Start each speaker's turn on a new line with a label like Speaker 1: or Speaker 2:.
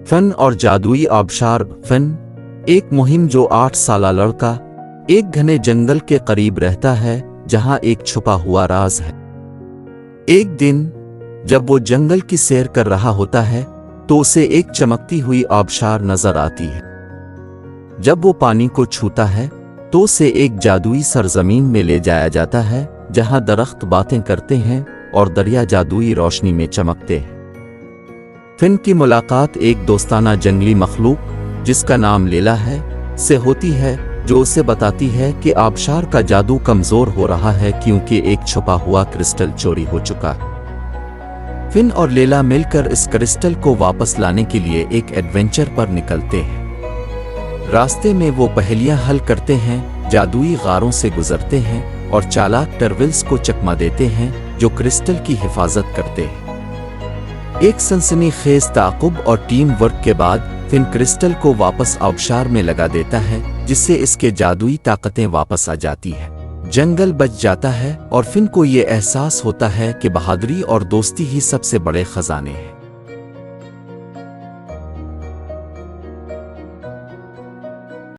Speaker 1: فن اور جادوئی آبشار فن ایک مہم جو 8 سالہ لڑکا ایک گھنے جنگل کے قریب رہتا ہے جہاں ایک چھپا ہوا راز ہے۔ ایک دن جب وہ جنگل کی سیر کر رہا ہوتا ہے تو اسے ایک چمکتی ہوئی آبشار نظر آتی ہے۔ جب وہ پانی کو چھوتا ہے تو اسے ایک جادوئی سرزمین میں لے جایا جاتا ہے جہاں درخت باتیں کرتے ہیں اور دریا جادوئی روشنی میں چمکتے ہیں۔ فن کی ملاقات ایک دوستانہ جنگلی مخلوق جس کا نام لیلا ہے سے ہوتی ہے جو اسے بتاتی ہے کہ آبشار کا جادو کمزور ہو رہا ہے کیونکہ ایک چھپا ہوا کرسٹل چوری ہو چکا ہے۔ فن اور لیلا مل کر اس کرسٹل کو واپس لانے کے لیے ایک ایڈونچر پر نکلتے ہیں۔ راستے میں وہ پہیلیاں حل کرتے ہیں، جادوئی غاروں سے گزرتے ہیں اور چالاک ٹرولز کو چکما دیتے ہیں جو کرسٹل کی حفاظت کرتے ہیں۔ ایک سنسنی خیز تعاقب اور ٹیم ورک کے بعد فن کرسٹل کو واپس آبشار میں لگا دیتا ہے جس سے اس کے جادوئی طاقتیں واپس آ جاتی ہیں۔ جنگل بچ جاتا ہے اور فن کو یہ احساس ہوتا ہے کہ بہادری اور دوستی ہی سب سے بڑے خزانے ہیں۔